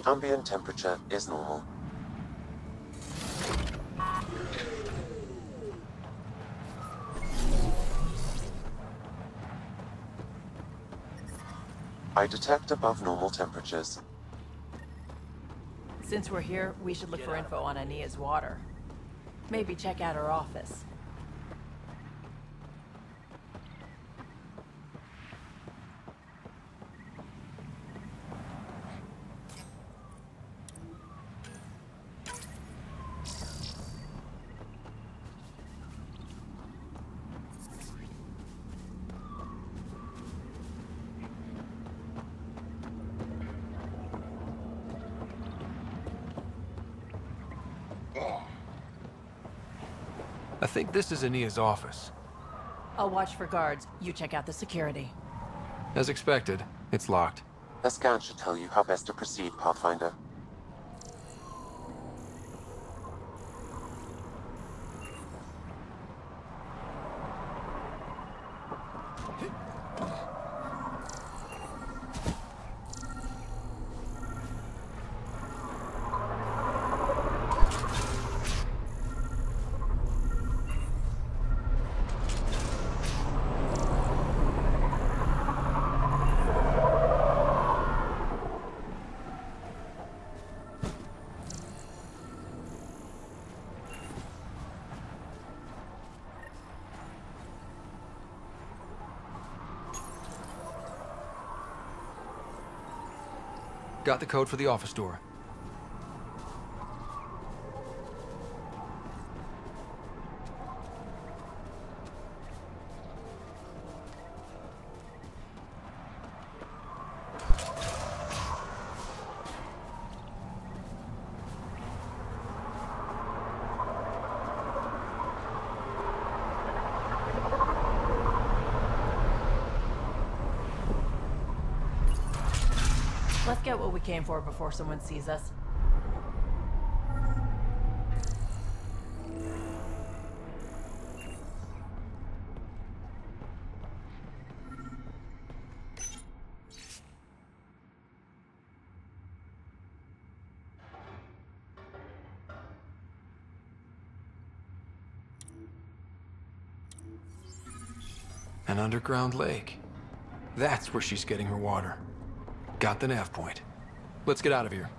ambient temperature is normal. I detect above normal temperatures. Since we're here, we should look for info on Ania's water. Maybe check out her office. I think this is Ania's office. I'll watch for guards. You check out the security. As expected, it's locked. The scan should tell you how best to proceed, Pathfinder. Got the code for the office door. Let's get what we came for before someone sees us. An underground lake. That's where she's getting her water. Got the nav point. Let's get out of here.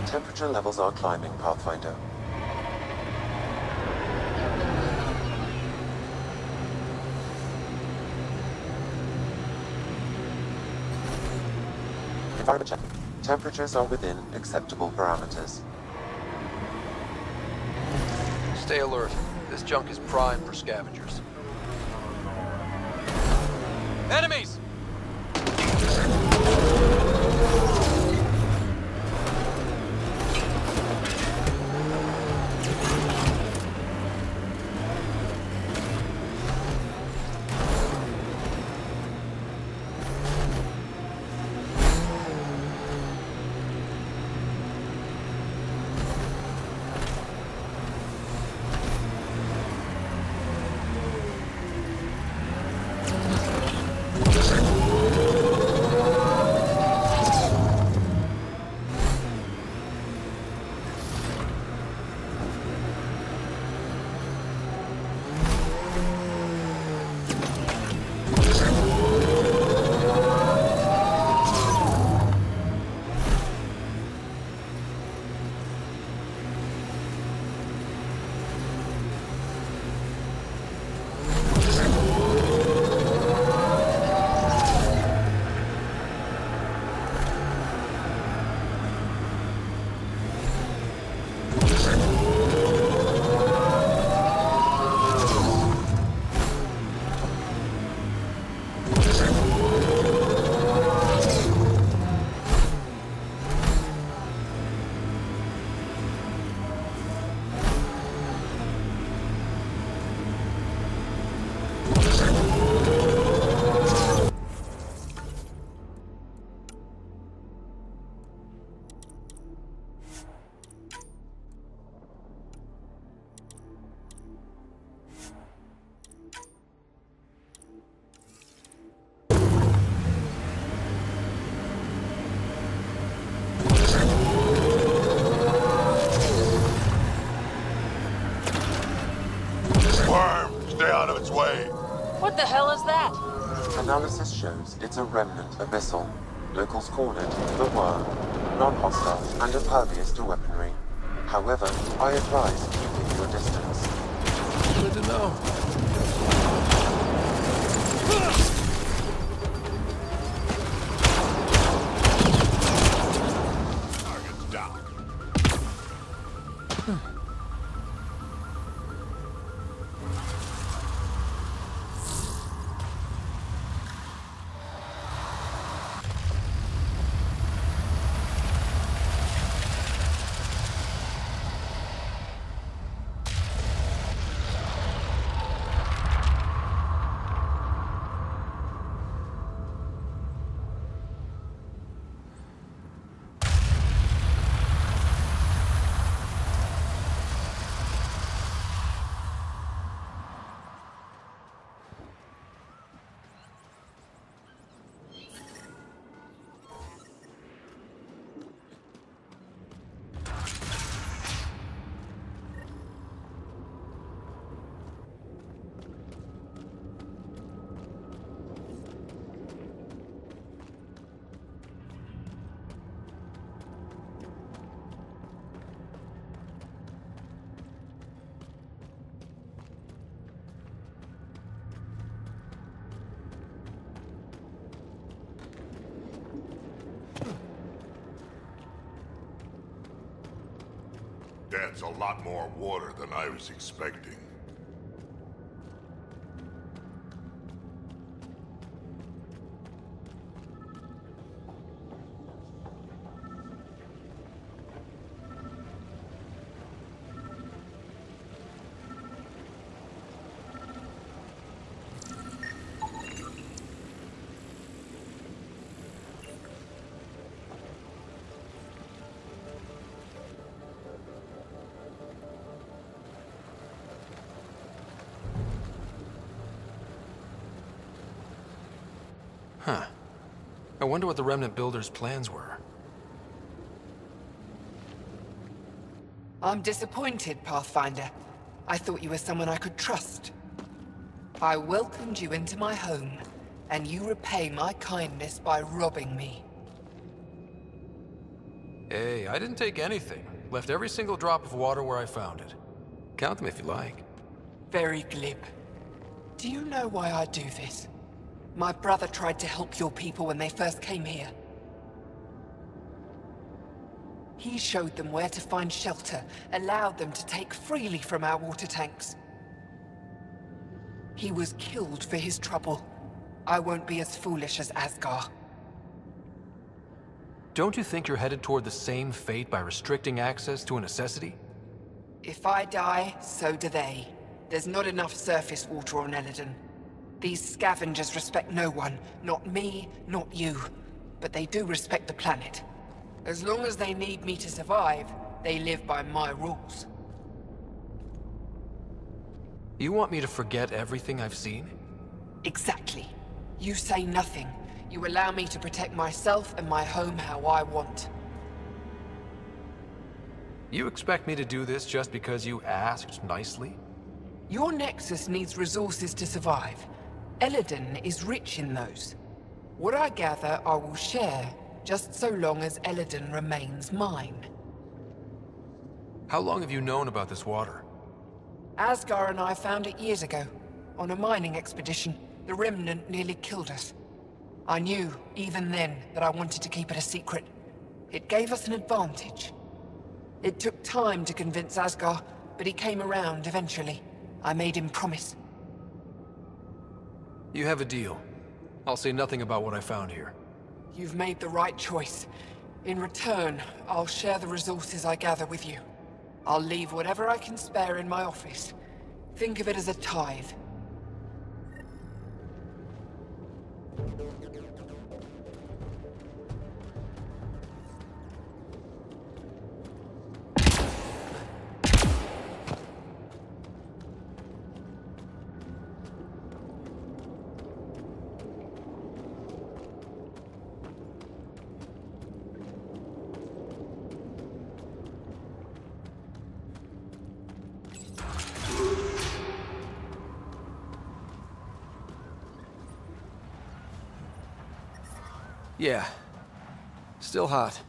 Temperature levels are climbing, Pathfinder. Environment check. Temperatures are within acceptable parameters. Stay alert. This junk is prime for scavengers. Enemies! Analysis shows it's a remnant abyssal. Locals call it the Worm. Non-hostile and impervious to weaponry. However, I advise keeping your distance. Good to know. Target's down. That's a lot more water than I was expecting. Huh. I wonder what the Remnant Builders' plans were. I'm disappointed, Pathfinder. I thought you were someone I could trust. I welcomed you into my home, and you repay my kindness by robbing me. Hey, I didn't take anything. Left every single drop of water where I found it. Count them if you like. Very glib. Do you know why I do this? My brother tried to help your people when they first came here. He showed them where to find shelter, allowed them to take freely from our water tanks. He was killed for his trouble. I won't be as foolish as Asgar. Don't you think you're headed toward the same fate by restricting access to a necessity? If I die, so do they. There's not enough surface water on Elaaden. These scavengers respect no one. Not me, not you. But they do respect the planet. As long as they need me to survive, they live by my rules. You want me to forget everything I've seen? Exactly. You say nothing. You allow me to protect myself and my home how I want. You expect me to do this just because you asked nicely? Your Nexus needs resources to survive. Elaaden is rich in those. What I gather, I will share, just so long as Elaaden remains mine. How long have you known about this water? Asgar and I found it years ago, on a mining expedition. The Remnant nearly killed us. I knew, even then, that I wanted to keep it a secret. It gave us an advantage. It took time to convince Asgar, but he came around eventually. I made him promise. You have a deal. I'll say nothing about what I found here. You've made the right choice. In return, I'll share the resources I gather with you. I'll leave whatever I can spare in my office. Think of it as a tithe. Yeah. Still hot.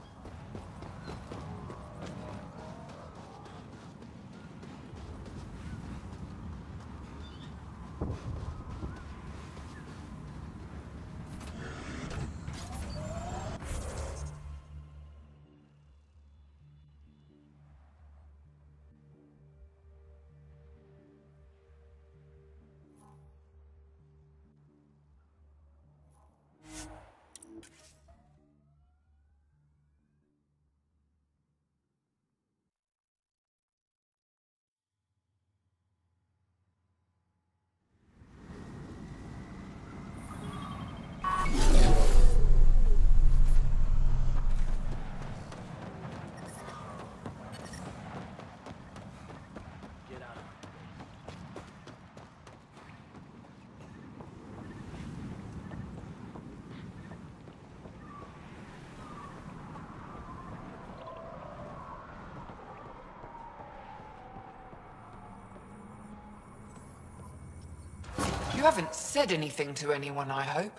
You haven't said anything to anyone, I hope.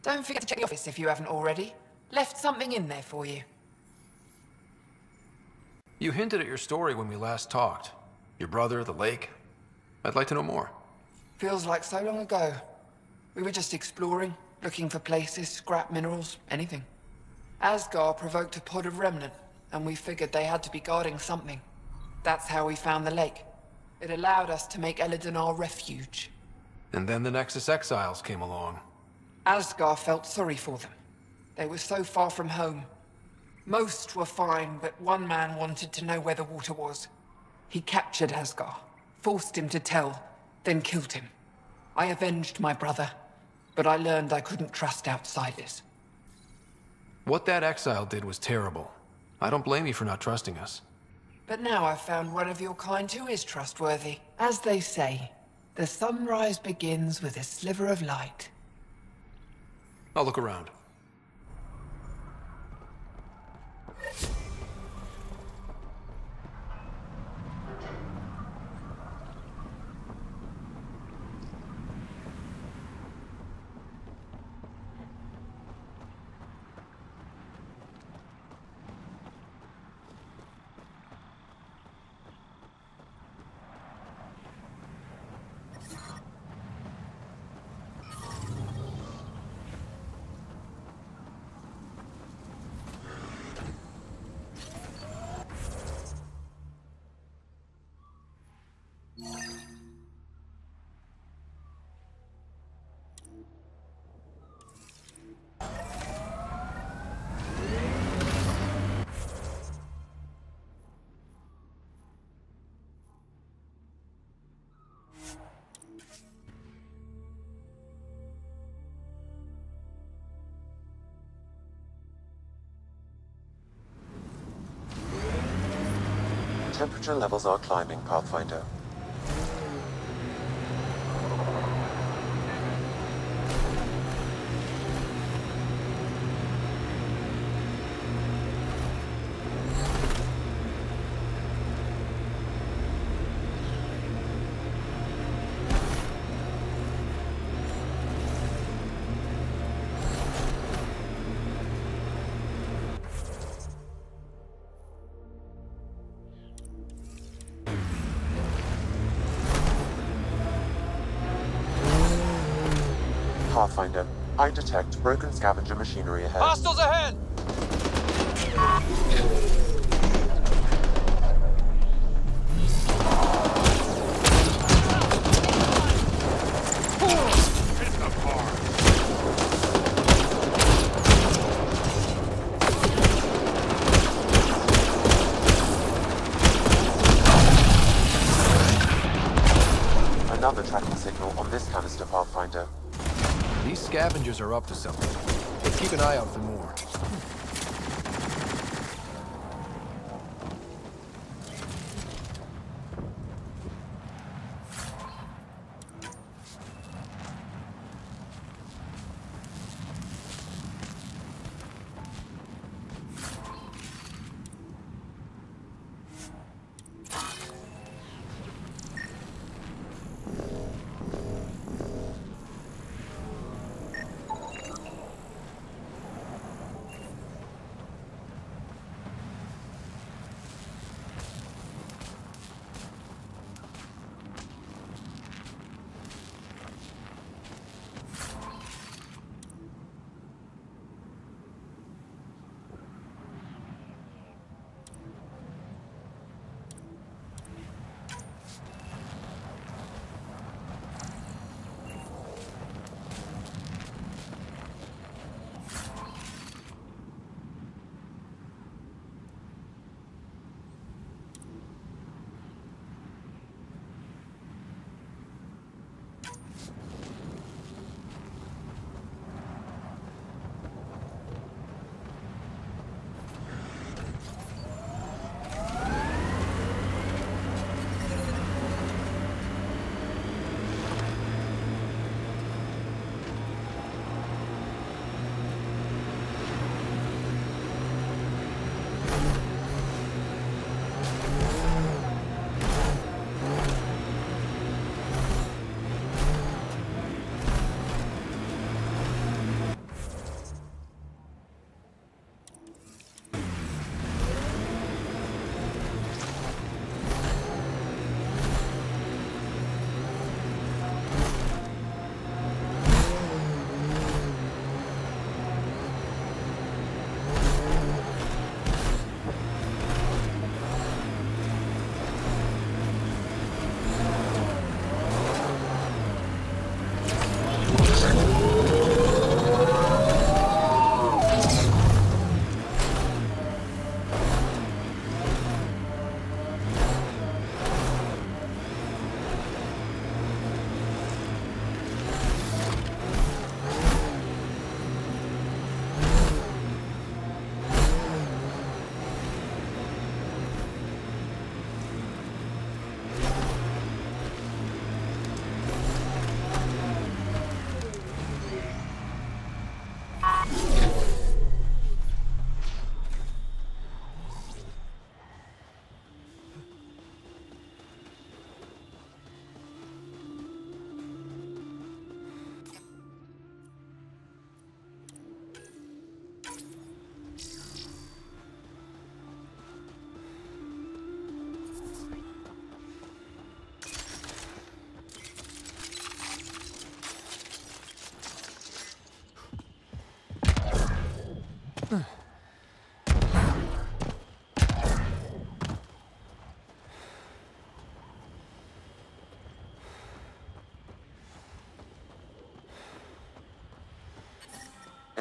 Don't forget to check the office if you haven't already. Left something in there for you. You hinted at your story when we last talked. Your brother, the lake. I'd like to know more. Feels like so long ago. We were just exploring, looking for places, scrap minerals, anything. Asgard provoked a pod of remnant, and we figured they had to be guarding something. That's how we found the lake. It allowed us to make Elaaden our refuge. And then the Nexus Exiles came along. Asgard felt sorry for them. They were so far from home. Most were fine, but one man wanted to know where the water was. He captured Asgard, forced him to tell, then killed him. I avenged my brother, but I learned I couldn't trust outsiders. What that exile did was terrible. I don't blame you for not trusting us. But now I've found one of your kind who is trustworthy. As they say, the sunrise begins with a sliver of light. I'll look around. Temperature levels are climbing, Pathfinder. Pathfinder, I detect broken scavenger machinery ahead. Hostiles ahead! Hit the bar. Another tracking signal on this canister, Pathfinder. These scavengers are up to something. Let's keep an eye out for more.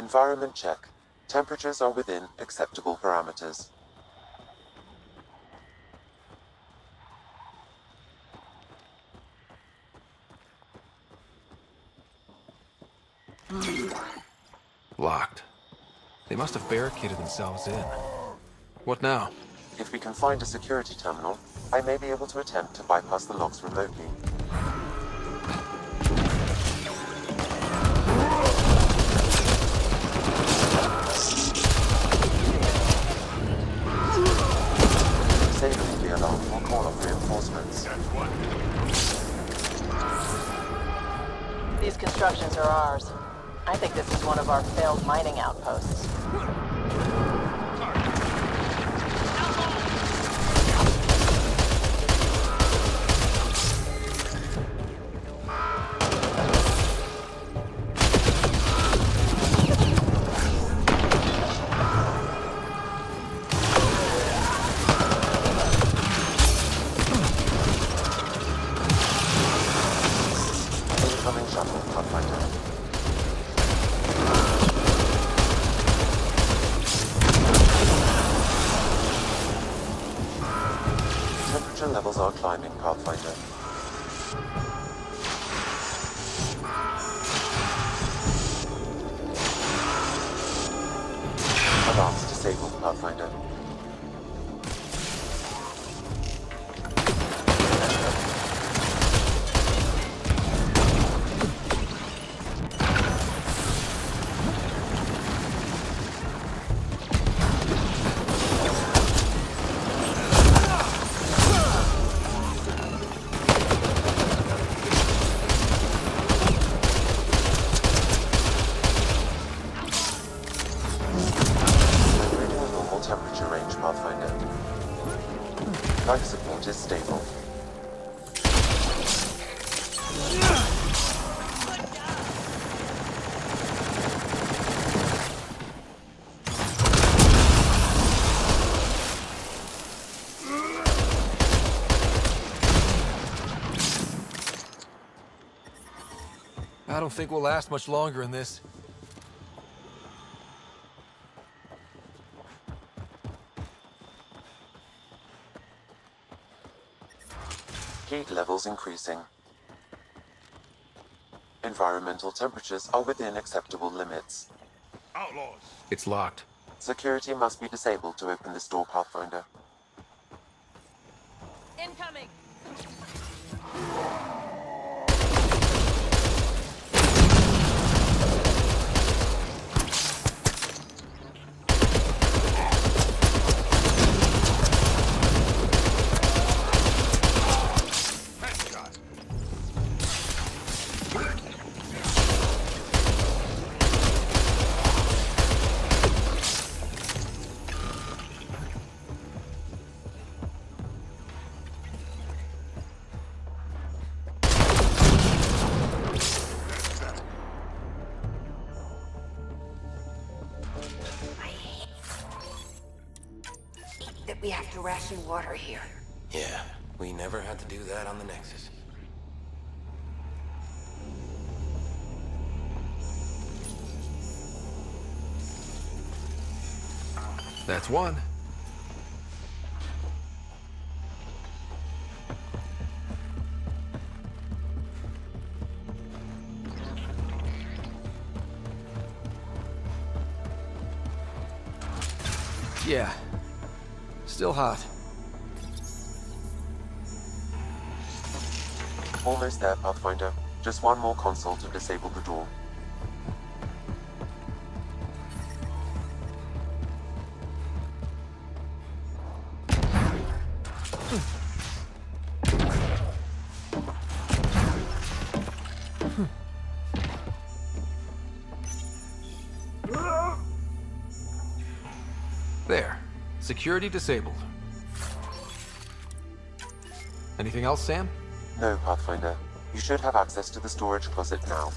Environment check. Temperatures are within acceptable parameters. Locked. They must have barricaded themselves in. What now? If we can find a security terminal, I may be able to attempt to bypass the locks remotely. Disabling the alarm will call off reinforcements. These constructions are ours. I think this is one of our failed mining outposts. Incoming shuttle, Pathfinder. Temperature levels are climbing, Pathfinder. Alarms disabled, Pathfinder. Temperature range, Pathfinder. Life support is stable. I don't think we'll last much longer in this. Heat levels increasing. Environmental temperatures are within acceptable limits. Outlaws! It's locked. Security must be disabled to open this door, Pathfinder. Incoming! Headshot! That we have to ration water here. Yeah, we never had to do that on the Nexus. That's one. Yeah. Still hot. Almost there, Pathfinder. Just one more console to disable the door. There. Security disabled. Anything else, Sam? No, Pathfinder. You should have access to the storage closet now.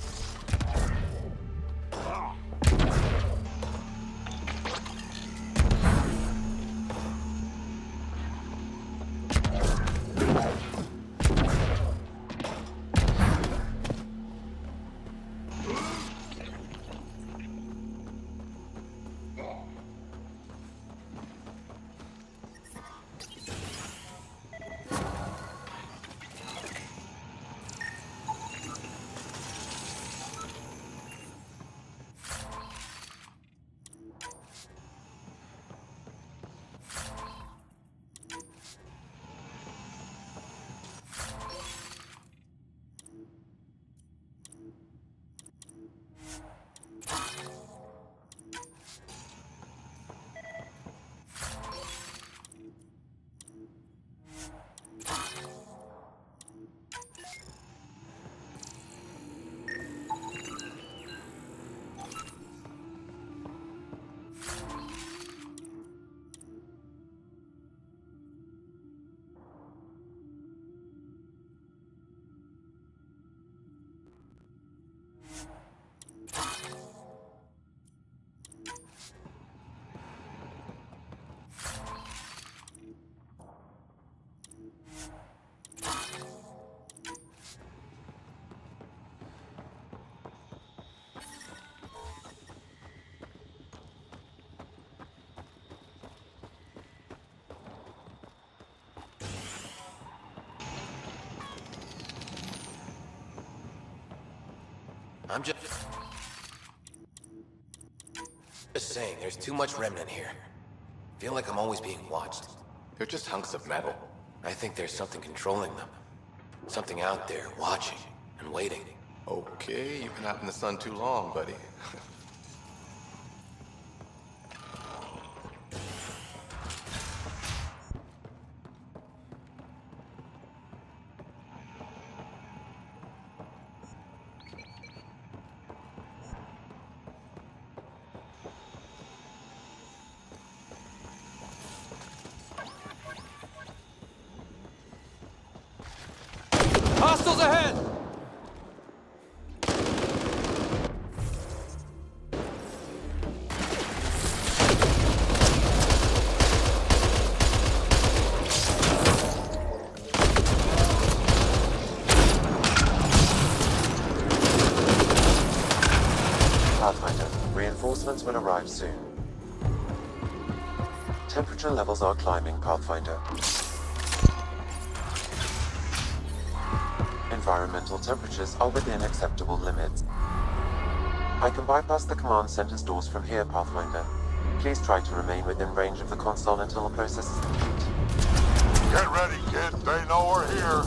I'm just saying, there's too much remnant here. Feel like I'm always being watched. They're just hunks of metal. I think there's something controlling them. Something out there, watching and waiting. Okay, you've been out in the sun too long, buddy. Hostiles ahead! Pathfinder, reinforcements will arrive soon. Temperature levels are climbing, Pathfinder. Environmental temperatures are within acceptable limits. I can bypass the command center's doors from here, Pathfinder. Please try to remain within range of the console until the process is complete. Get ready, kid. They know we're here.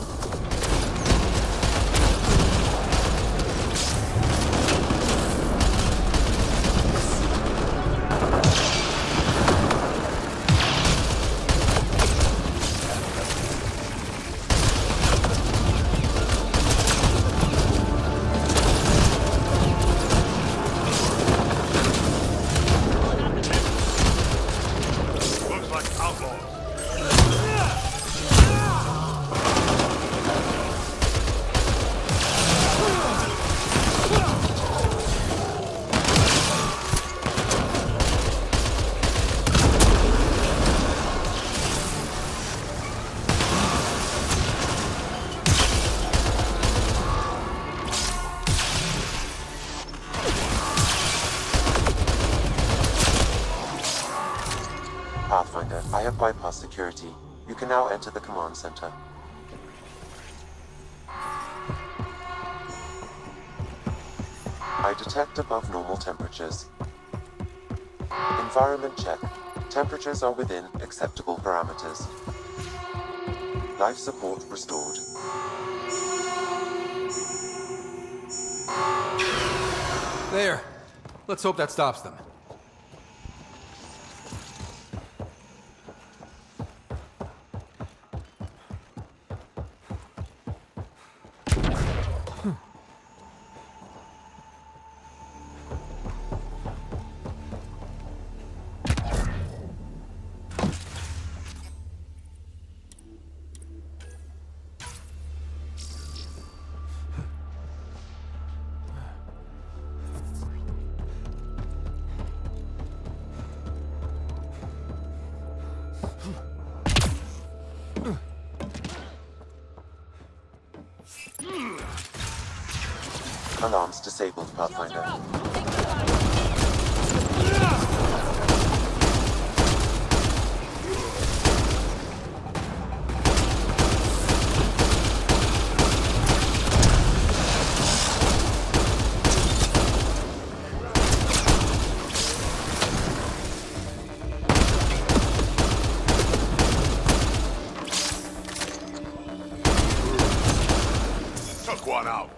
Looks like outlaws. Pathfinder, I have bypassed security. You can now enter the command center. I detect above normal temperatures. Environment check. Temperatures are within acceptable parameters. Life support restored. There. Let's hope that stops them. Alarms disabled, Pathfinder. Took one out.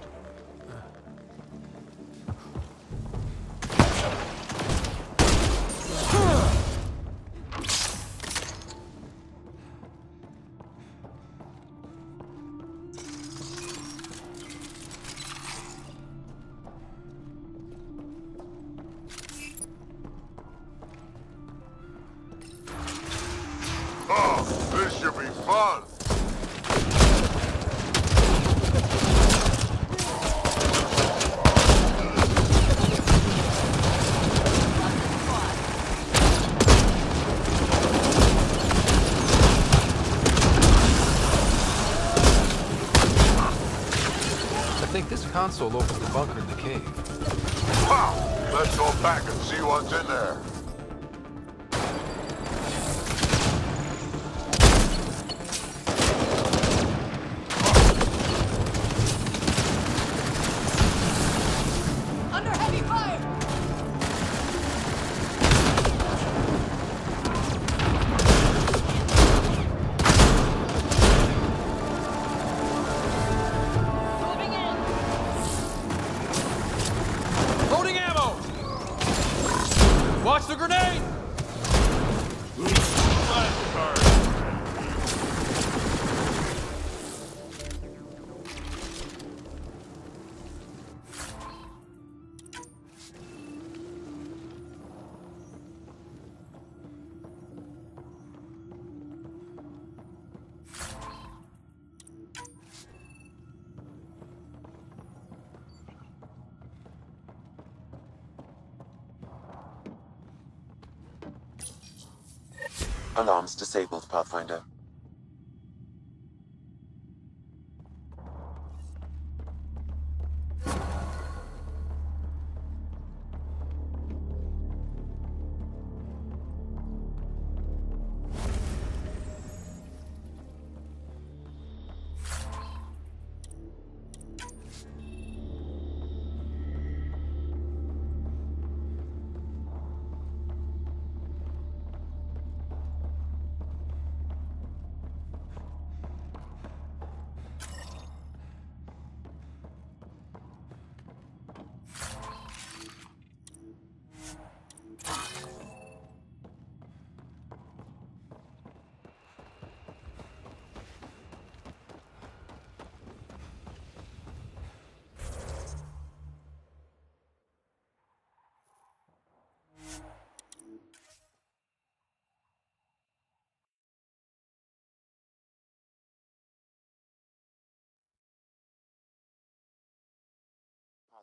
Oh, this should be fun. I think this console opens the bunker in the cave. Wow. Let's go back and see what's in there. Alarms disabled, Pathfinder.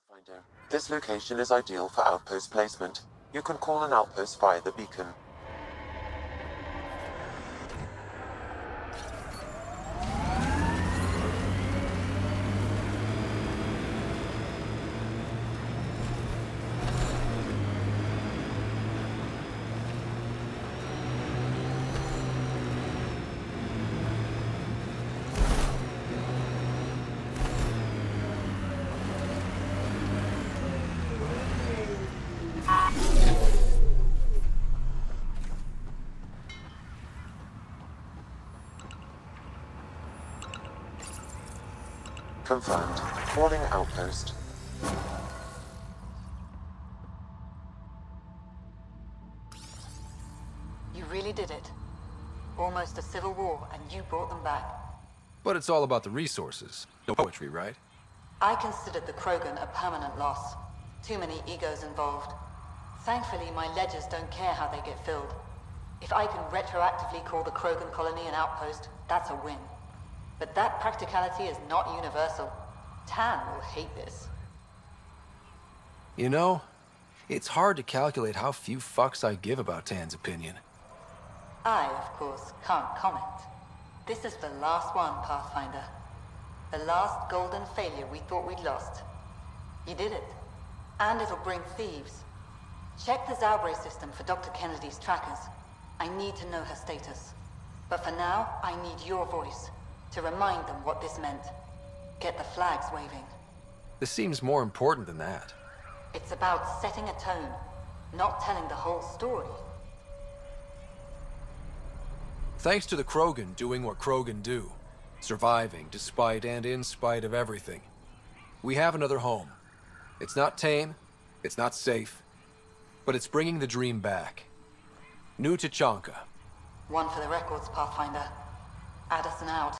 Pathfinder, this location is ideal for outpost placement. You can call an outpost via the beacon. Confirmed. Calling outpost. You really did it. Almost a civil war, and you brought them back. But it's all about the resources. No poetry, right? I considered the Krogan a permanent loss. Too many egos involved. Thankfully, my ledgers don't care how they get filled. If I can retroactively call the Krogan colony an outpost, that's a win. But that practicality is not universal. Tan will hate this. You know, it's hard to calculate how few fucks I give about Tan's opinion. I, of course, can't comment. This is the last one, Pathfinder. The last golden failure we thought we'd lost. You did it. And it'll bring thieves. Check the Zaubre system for Dr. Kennedy's trackers. I need to know her status. But for now, I need your voice to remind them what this meant. Get the flags waving. This seems more important than that. It's about setting a tone, not telling the whole story. Thanks to the Krogan doing what Krogan do. Surviving despite and in spite of everything. We have another home. It's not tame, it's not safe, but it's bringing the dream back. New Tachanka. One for the records, Pathfinder. Addison out.